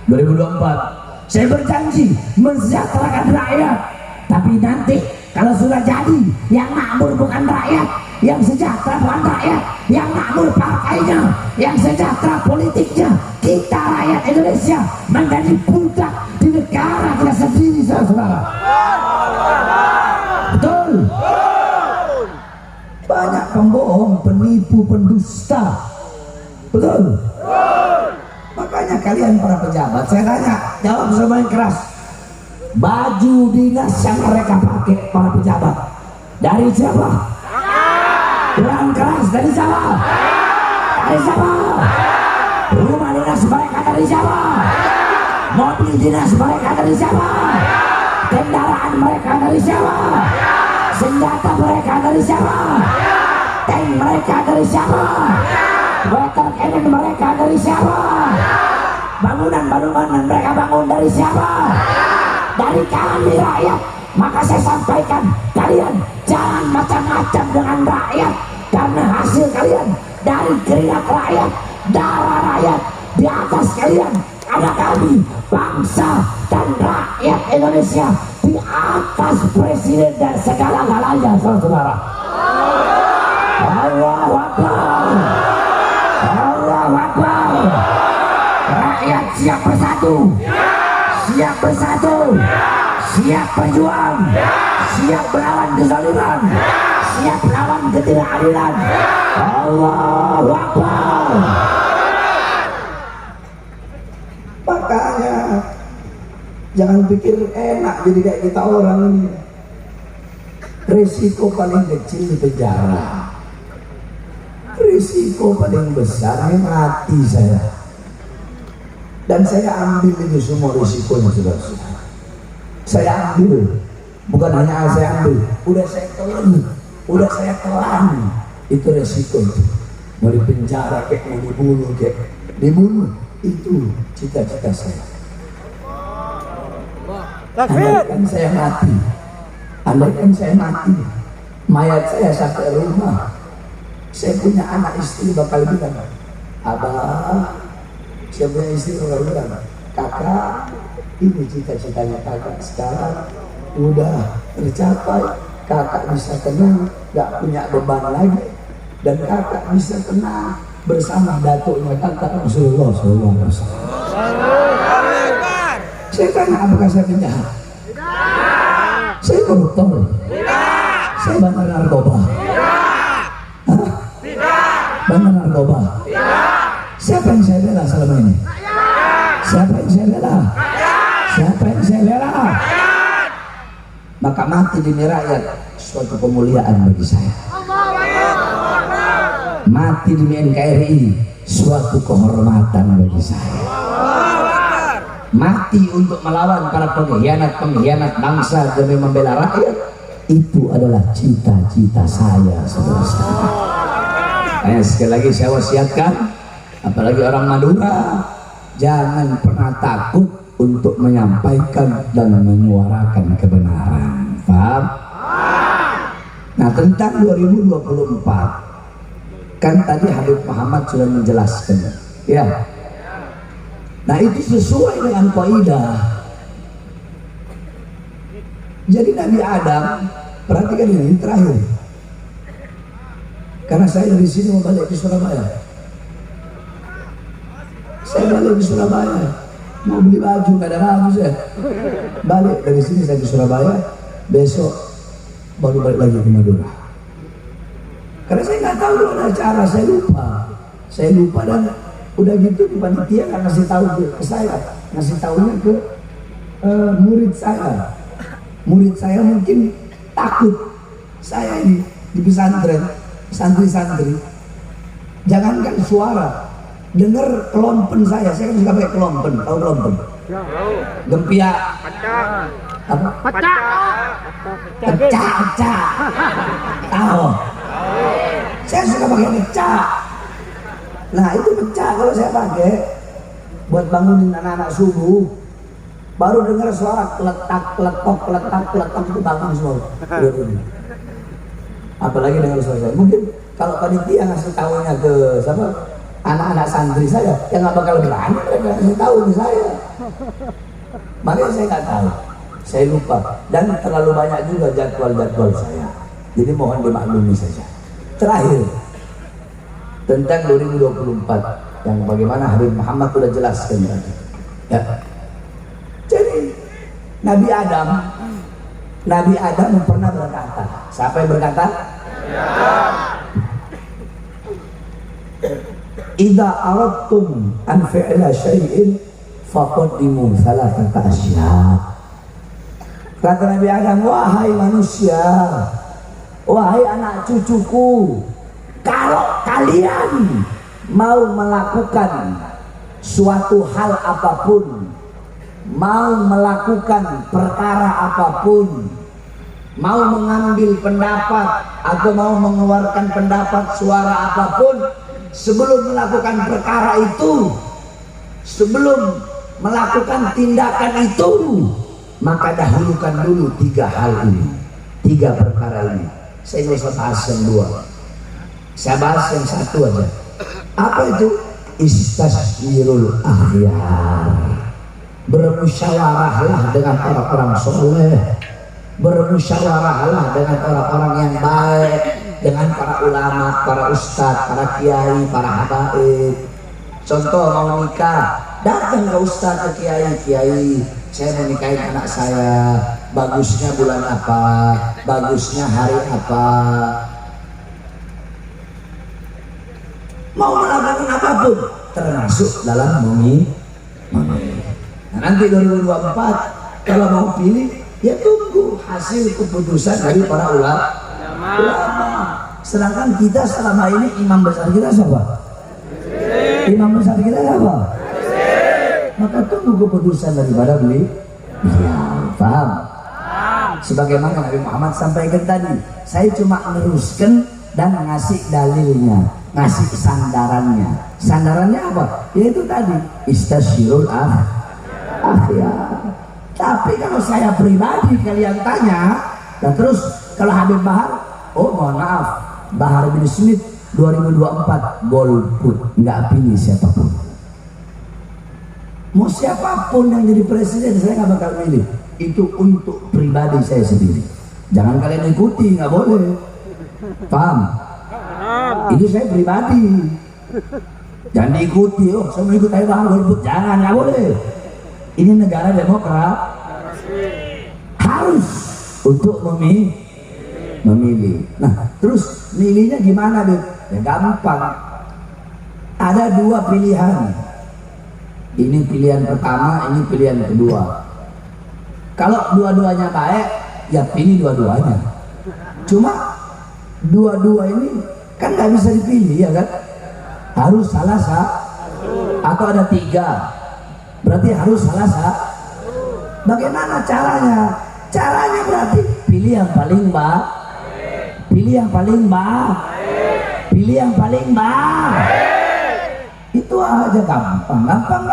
2024. Saya berjanji mensejahterakan rakyat. Tapi nanti kalau sudah jadi, yang makmur bukan rakyat, yang sejahtera bukan rakyat, yang makmur partainya, yang sejahtera politiknya, kita rakyat Indonesia menjadi budak di negara kita sendiri, saudara. Betul. Banyak pembohong, penipu, pendusta. Betul. Makanya kalian para pejabat, saya tanya, jawab sama yang keras. Baju dinas yang mereka pakai para pejabat dari siapa? Kurang keras, dari siapa? Dari siapa? Rumah dinas mereka dari siapa? Mobil dinas mereka dari siapa? Kendaraan mereka dari siapa? Senjata mereka dari siapa? Tank mereka dari siapa? Water cannon mereka dari siapa? Bangunan-bangunan mereka bangun dari siapa? Dari kami rakyat. Maka saya sampaikan, kalian jangan macam-macam dengan rakyat, karena hasil kalian dari keringat rakyat, darah rakyat. Di atas kalian ada kami, bangsa dan rakyat Indonesia. Di atas presiden dan segala-galanya, saudara. Allahu Akbar. Allahu Akbar. Rakyat siap bersatu, siap bersatu, siap berjuang, siap melawan kezaliman, siap melawan ketidakadilan. Allahu Akbar. Makanya jangan pikir enak jadi kayak kita orang ini. Risiko paling kecil di penjara, risiko paling besar mati saya. Dan saya ambil itu semua risikonya, saudara-saudara. Saya ambil, bukan hanya saya ambil, udah saya telan, itu resiko itu. Mau di penjara kayak mau dibunuh kayak dibunuh, itu cita-cita saya. Andaikan saya mati, andaikan saya mati, mayat saya sampai rumah, saya punya anak istri bakal bilang, Abah, saya punya istri bakal bilang, kakak, ini cita-citanya kakak sekarang udah tercapai, kakak bisa tenang, gak punya beban lagi, dan kakak bisa tenang, bersama datuknya kakak Rasulullah SAW. Saya tanya, apakah saya penjahat? Saya koruptor? Saya bandar narkoba? Bandar narkoba? Siapa yang saya bela selama ini? Siapa yang saya bela? Siapa yang saya bela? Maka mati demi rakyat suatu kemuliaan bagi saya. Mati demi NKRI suatu kehormatan bagi saya. Mati untuk melawan para pengkhianat bangsa demi membela rakyat, itu adalah cita-cita saya, saudara-saudara. Sekali lagi saya wasiatkan, apalagi orang Madura, jangan pernah takut untuk menyampaikan dan menyuarakan kebenaran. Paham? Nah, tentang 2024 kan tadi Habib Muhammad sudah menjelaskan, ya. Nah, itu sesuai dengan kaidah. Jadi Nabi Adam, perhatikan ini terakhir. Karena saya dari sini mau balik ke Surabaya. Saya balik ke Surabaya, mau beli baju, gak ada baju saya. Balik dari sini saya ke Surabaya, besok baru balik lagi ke Madura. Karena saya nggak tahu ada acara, saya lupa dan udah gitu di panitia kan ngasih tahu ke saya, ngasih tahunya ke murid saya. Murid saya mungkin takut saya ini di pesantren, santri-santri. Jangankan suara, dengar kelompen saya kan suka pakai kelompen, tahu kelompen? Gempia, apa? Pecah, tahu? Saya suka pakai pecah. Nah itu pecah kalau saya pakai buat bangunin anak-anak subuh, baru dengar suara kletak itu bangun semua. Apalagi dengar suara saya. Mungkin kalau panitia ngasih tahunya ke siapa, anak-anak santri saya, ya nggak bakal berani ngasih tahu ke saya. Makanya saya nggak tahu, saya lupa dan terlalu banyak juga jadwal saya. Jadi mohon dimaklumi saja. Terakhir tentang 2024 yang bagaimana Habib Muhammad sudah jelaskan tadi. Ya. Jadi Nabi Adam pernah berkata, siapa yang berkata? Idza aradtum an fi'la syai'in faqaddimu thalathata asya'. Kata Nabi Adam, wahai manusia, wahai anak cucuku, kalau kalian mau melakukan suatu hal apapun, mau melakukan perkara apapun, mau mengambil pendapat atau mau mengeluarkan pendapat suara apapun, sebelum melakukan perkara itu, sebelum melakukan tindakan itu, maka dahulukan dulu 3 hal ini, 3 perkara ini. Saya nggak usah bahas yang 2, saya bahas yang 1 aja. Apa itu? Istasyirul akhyar. Bermusyawarahlah dengan orang-orang soleh, bermusyawarahlah dengan orang-orang yang baik, dengan para ulama, para ustadz, para kiai, para habaib. Contoh mau nikah, datang ke ustadz, ke kiai, saya mau nikahin anak saya, bagusnya bulan apa, bagusnya hari apa. Mau melakukan apapun termasuk dalam memilih. Nah, nanti 2024 kalau mau pilih, ya tunggu hasil keputusan dari para ulama. Sedangkan kita selama ini imam besar kita siapa? Imam besar kita siapa? Maka tunggu keputusan daripada beliau. Paham? Sebagaimana Nabi Muhammad sampaikan tadi, saya cuma meneruskan dan ngasih dalilnya, ngasih sandarannya. Sandarannya apa? Yaitu tadi istasyirul akhyar. Tapi kalau saya pribadi kalian tanya, dan terus kalau Habib Bahar, oh mohon maaf, Bahar bin Smith 2024 golput, nggak pilih siapapun. Mau siapapun yang jadi presiden saya nggak bakal pilih. Itu untuk pribadi saya sendiri. Jangan kalian ikuti, nggak boleh. Paham? Itu saya pribadi. Jangan diikuti, oh saya mau ikut ayo bang golput, jangan, nggak boleh. Ini negara demokrat, harus untuk memilih. Nah terus milihnya gimana deh? Ya gampang, ada dua pilihan. Ini pilihan pertama, ini pilihan kedua. Kalau dua-duanya baik, ya pilih dua-duanya. Cuma dua-dua ini kan nggak bisa dipilih ya kan? Harus salah atau ada tiga, berarti harus salah Bagaimana caranya? Caranya berarti pilih yang paling baik, pilih yang paling baik, pilih yang paling baik. Itu aja gampang kan?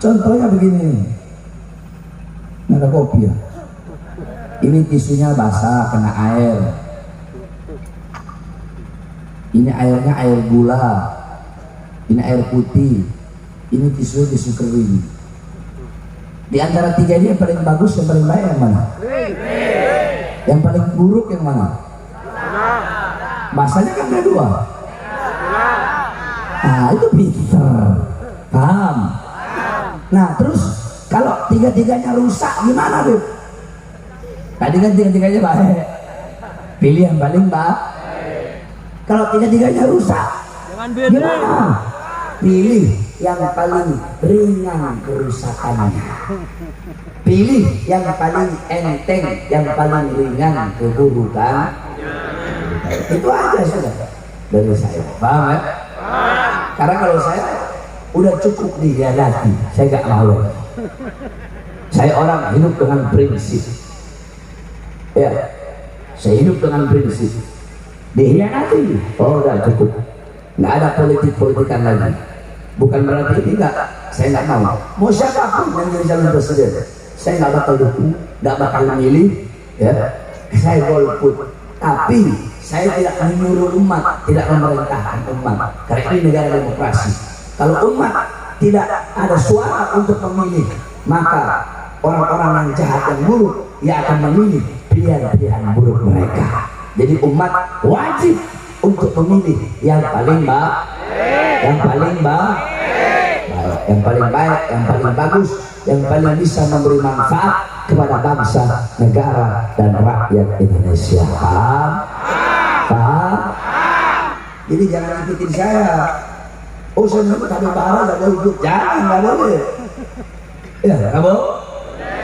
Contohnya begini, ada kopi ya. Ini tisunya basah kena air. Ini airnya air gula. Ini air putih. Ini tisu kering. Di antara tiga ini yang paling bagus, yang paling baik yang mana? Yang paling buruk yang mana? Basahnya kan ada dua. Nah itu pinter, paham? Nah terus kalau tiga-tiganya rusak gimana Bib? Tadi kan tiga-tiganya baik, pilih yang paling baik. Kalau tiga-tiganya rusak gimana? Pilih yang paling ringan kerusakannya, pilih yang paling enteng, yang paling ringan keburukan. Itu aja sudah dari saya, paham ya? Karena kalau saya udah cukup dihianati, saya gak mau. Saya orang hidup dengan prinsip. Ya, saya hidup dengan prinsip. Dihianati, oh udah cukup. Nggak ada politik-politikan lagi. Bukan berarti ini saya nggak mau. Mau siapapun yang jadi calon presiden, saya nggak bakal dukung, nggak bakal memilih. Ya, saya golput. Tapi saya tidak menyuruh umat, tidak memerintahkan umat. Karena ini negara demokrasi. Kalau umat tidak ada suara untuk memilih, maka orang-orang yang jahat yang buruk yang akan memilih pilihan-pilihan buruk mereka. Jadi umat wajib untuk memilih yang paling baik, yang paling baik, yang paling baik, yang paling bagus, yang paling bisa memberi manfaat kepada bangsa, negara, dan rakyat Indonesia. Paham? Paham? Jadi jangan ikutin saya. Oh saya ikut Habib Bahara gak boleh ikut. Jangan, gak boleh. Ya, gak boleh.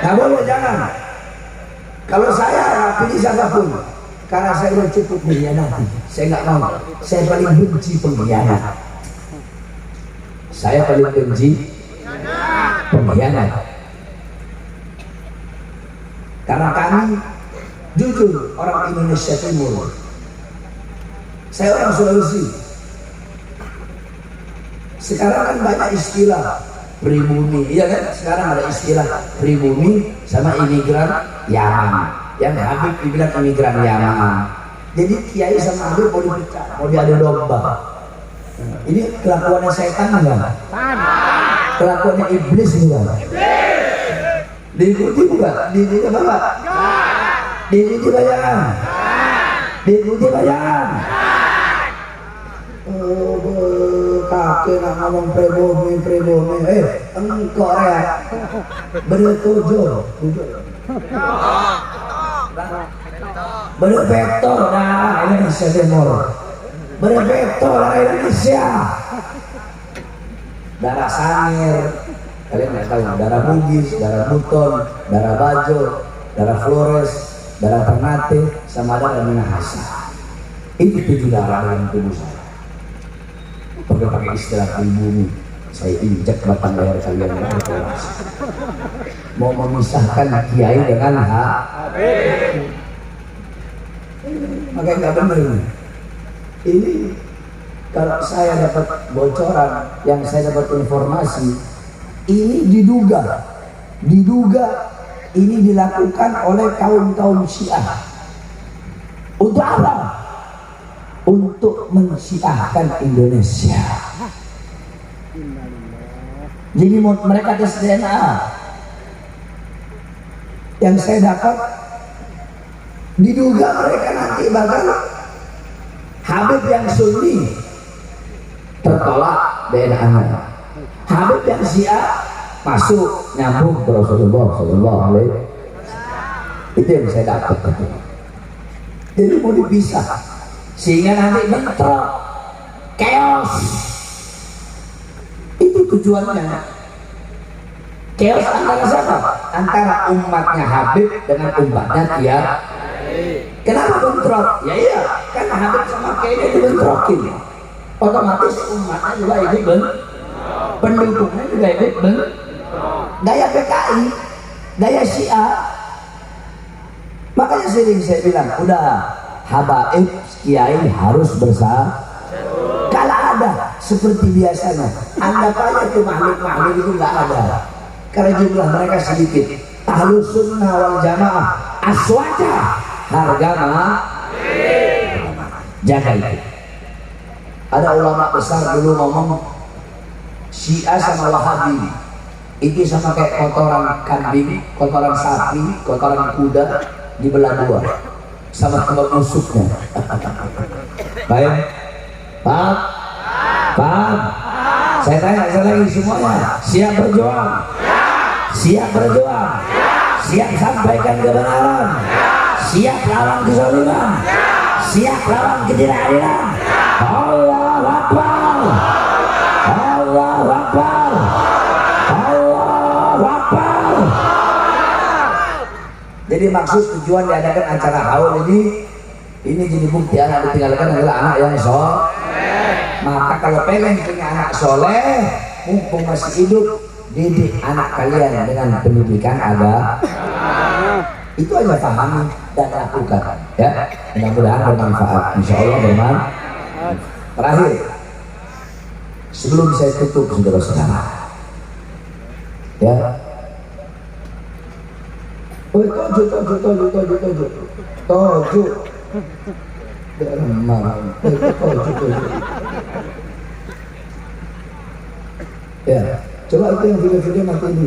Gak boleh, jangan. Kalau saya pilih siapapun, karena saya udah cukup mengkhianati. Saya nggak mau. Saya paling benci pengkhianat. Saya paling benci pengkhianat. Karena kami jujur orang Indonesia Timur. Saya orang Sulawesi. Sekarang kan banyak istilah pribumi, iya kan? Sekarang ada istilah pribumi sama imigran Yaman. Yang Habib dibilang imigran Yaman. Jadi Kiai sama Habib mau dipecah, mau diadu domba. Ini kelakuannya setan enggak? Kelakuannya iblis enggak? Diikuti bukan? Diikuti apa? Diikuti bayangan? Diikuti bayangan? Kakek nak ngomong pribumi. Engkau ya bertujuh bervektor darah Indonesia Timur, bervektor darah Indonesia, darah Sangir, kalian nggak tahu, darah Bugis, darah Buton, darah Bajo, darah Flores, darah Ternate, sama darah Minahasa. Itu 7 darah dalam tubuh saya. Pakai istilah pribumi, saya injak batang leher kalian berkelas. Mau memisahkan kiai dengan Habib, makanya nggak benar ini. Kalau saya dapat bocoran, yang saya dapat informasi, ini diduga ini dilakukan oleh kaum Syiah. Untuk apa? Untuk mensyiahkan Indonesia. Jadi mereka tes DNA. Yang saya dapat, diduga mereka nanti bakal Habib yang Sunni tertolak DNA-nya. Habib yang Syiah masuk nyambung ke Rasulullah Sallallahu Alaihi Wasallam. Itu yang saya dapat. Jadi mau dipisah sehingga nanti bentrok, chaos. Itu tujuannya. Chaos antara siapa? Antara umatnya Habib dengan umatnya Kiai. Kenapa bentrok? Ya iya, kan Habib sama Kiai dibentrokin. Otomatis umatnya juga ikut pendukungnya juga ikut gaya PKI, gaya Syiah. Makanya sering saya bilang, udah habaib Kiai harus bersama. Kalau ada seperti biasanya, anggap aja tuh makhluk-makhluk itu nggak ada. Karena jumlah mereka sedikit. Ahlus sunnah wal jamaah aswaja harga mah jaga itu. Ada ulama besar dulu ngomong Syiah sama Wahabi itu sama kayak kotoran kambing, kotoran sapi, kotoran kuda dibelah dua sama tempat musuhnya. Baik, paham? Paham? Saya tanya lagi semuanya, siap berjuang? Siap berjuang? Siap sampaikan kebenaran? Siap lawan kezaliman? Siap lawan ketidakadilan? Allahu Akbar! Allahu Akbar! Allahu Akbar! Jadi maksud tujuan diadakan acara haul ini jadi bukti anak ditinggalkan adalah anak yang soleh. Maka kalau pengen punya anak soleh, mumpung masih hidup, didik anak kalian dengan pendidikan agama. Itu aja pahami dan lakukan, ya. Mudah-mudahan bermanfaat. Insya Allah bermanfaat. Terakhir, sebelum saya tutup, saudara-saudara, ya. Oh, tojo. Ya, coba itu yang video-video nanti dulu.